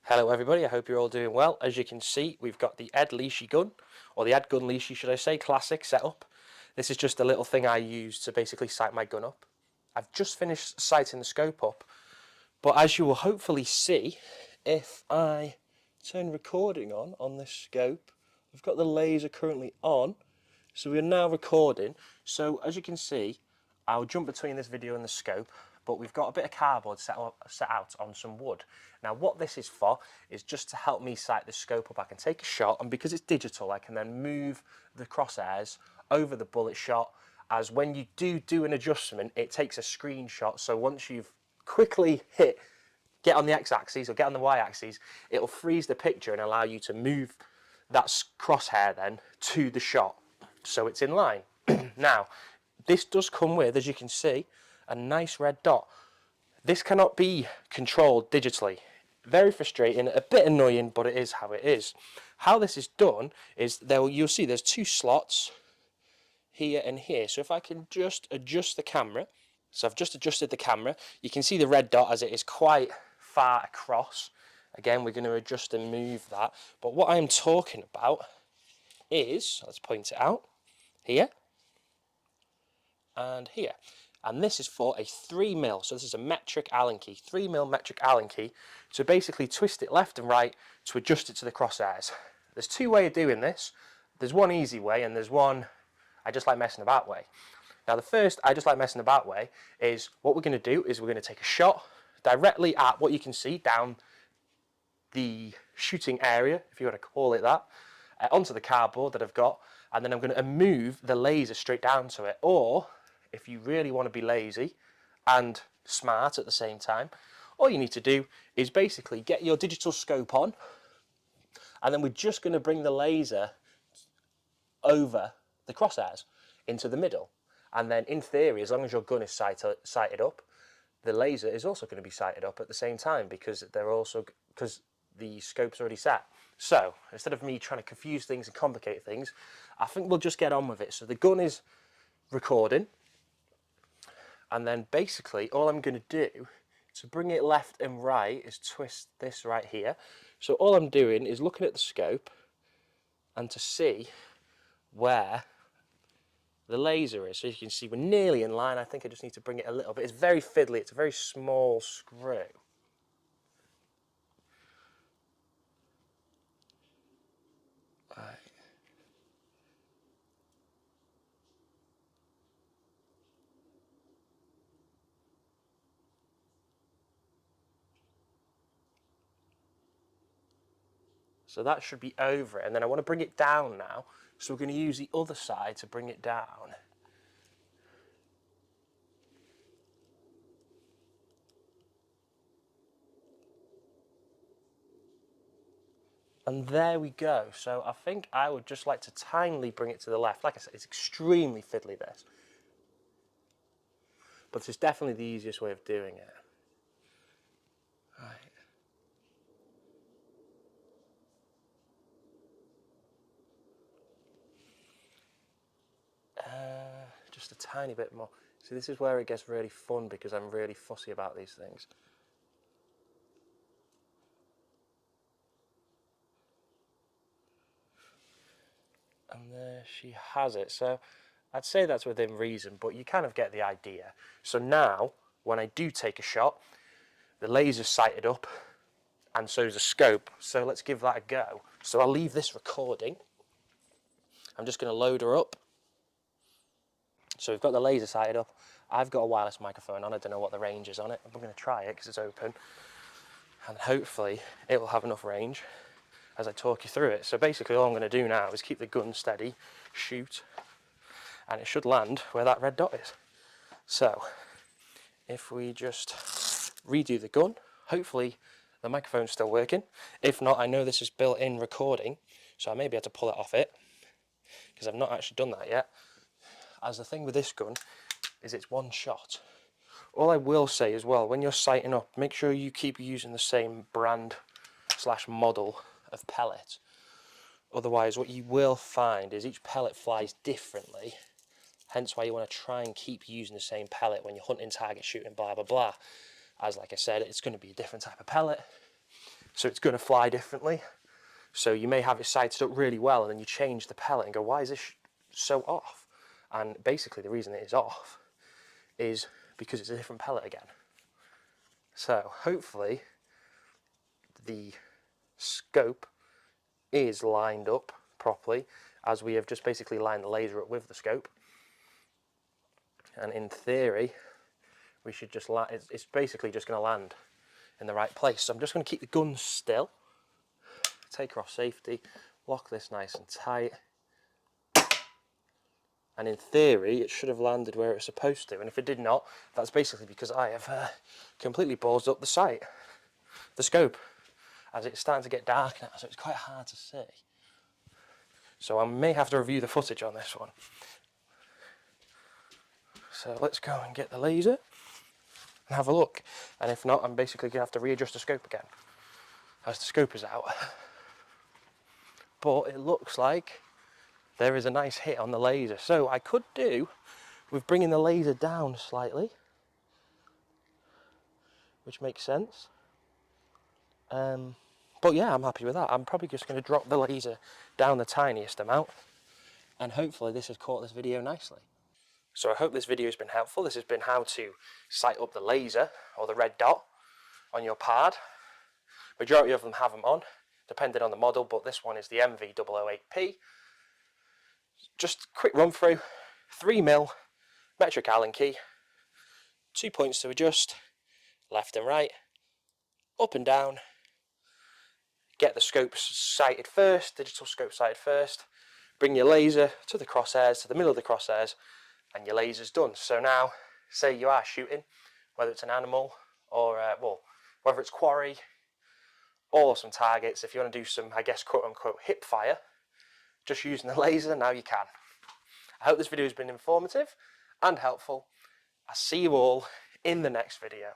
Hello everybody, I hope you're all doing well. As you can see, we've got the Ed Leashy gun, or the Ed Gun Leashy should I say, classic setup. This is just a little thing I use to basically sight my gun up. I've just finished sighting the scope up, but as you will hopefully see, if I turn recording on this scope, I've got the laser currently on, so we're now recording. So as you can see, I'll jump between this video and the scope, but we've got a bit of cardboard set out on some wood. Now what this is for is just to help me sight the scope up. I can take a shot, and because it's digital I can then move the crosshairs over the bullet shot, as when you do an adjustment it takes a screenshot, so once you've quickly get on the x-axis or get on the y-axis, it'll freeze the picture and allow you to move that crosshair then to the shot so it's in line. Now this does come with, as you can see, a nice red dot. This cannot be controlled digitally. Very frustrating, a bit annoying, but it is how it is. How this is done is you'll see there's two slots here and here. So if I can just adjust the camera, so I've just adjusted the camera, you can see the red dot as it is quite far across. Again, we're going to adjust and move that. But what I'm talking about is, let's point it out, here and here. And this is for a 3mm, so this is a metric Allen key, 3mm metric Allen key, to basically twist it left and right to adjust it to the crosshairs. There's two ways of doing this. There's one easy way and there's one I just like messing about way. Now the first I just like messing about way is, what we're going to do is we're going to take a shot directly at what you can see down the shooting area, if you want to call it that, onto the cardboard that I've got, and then I'm going to move the laser straight down to it. Or if you really want to be lazy and smart at the same time, all you need to do is basically get your digital scope on, and then we're just going to bring the laser over the crosshairs into the middle. And then in theory, as long as your gun is sighted up, the laser is also going to be sighted up at the same time, because the scope's already set. So instead of me trying to confuse things and complicate things, I think we'll just get on with it. So the gun is recording, and then basically all I'm going to do to bring it left and right is twist this right here. So all I'm doing is looking at the scope and to see where the laser is. So you can see we're nearly in line. I think I just need to bring it a little bit. It's very fiddly, it's a very small screw. Right. So that should be over it, and then I want to bring it down now, so we're going to use the other side to bring it down. And there we go. So I think I would just like to tinily bring it to the left. Like I said, it's extremely fiddly, this, but it's definitely the easiest way of doing it. Right. Just a tiny bit more. See, this is where it gets really fun, because I'm really fussy about these things. And there she has it. So I'd say that's within reason, but you kind of get the idea. So now, when I do take a shot, the laser's sighted up, and so is the scope. So let's give that a go. So I'll leave this recording. I'm just going to load her up. So we've got the laser sighted up. I've got a wireless microphone on. I don't know what the range is on it. I'm going to try it because it's open, and hopefully it will have enough range as I talk you through it. So basically all I'm going to do now is keep the gun steady, shoot, and it should land where that red dot is. So if we just redo the gun, hopefully the microphone's still working. If not, I know this is built-in recording, so I may be able to pull it off it, because I've not actually done that yet. As the thing with this gun is it's one shot. All I will say as well, when you're sighting up, make sure you keep using the same brand / model of pellet. Otherwise what you will find is each pellet flies differently, hence why you want to try and keep using the same pellet when you're hunting, target shooting, blah blah blah, as like I said, it's going to be a different type of pellet. so it's going to fly differently. So you may have it sighted up really well, and then you change the pellet and go, why is this so off? And basically the reason it is off is because it's a different pellet again. So hopefully the scope is lined up properly, as we have just basically lined the laser up with the scope. And in theory, we should just it's basically just going to land in the right place. So I'm just going to keep the gun still, take her off safety, lock this nice and tight, and in theory it should have landed where it's supposed to. And if it did not, that's basically because I have completely ballsed up the sight, the scope, as it's starting to get dark now, so it's quite hard to see. So I may have to review the footage on this one. So let's go and get the laser and have a look. And if not, I'm basically going to have to readjust the scope again, as the scope is out. But it looks like there is a nice hit on the laser. So I could do with bringing the laser down slightly, which makes sense. But yeah, I'm happy with that. I'm probably just going to drop the laser down the tiniest amount, and hopefully this has caught this video nicely. So I hope this video has been helpful. This has been how to sight up the laser, or the red dot, on your PARD. Majority of them have them on, depending on the model, but this one is the NV008P. Just a quick run through: 3mm metric Allen key, 2 points to adjust, left and right, up and down. Get the scopes sighted first, digital scope sighted first. Bring your laser to the crosshairs, to the middle of the crosshairs, and your laser's done. So now, say you are shooting, whether it's an animal or, well, whether it's quarry or some targets, if you want to do some, I guess, quote-unquote hip fire, just using the laser, now you can. I hope this video has been informative and helpful. I'll see you all in the next video.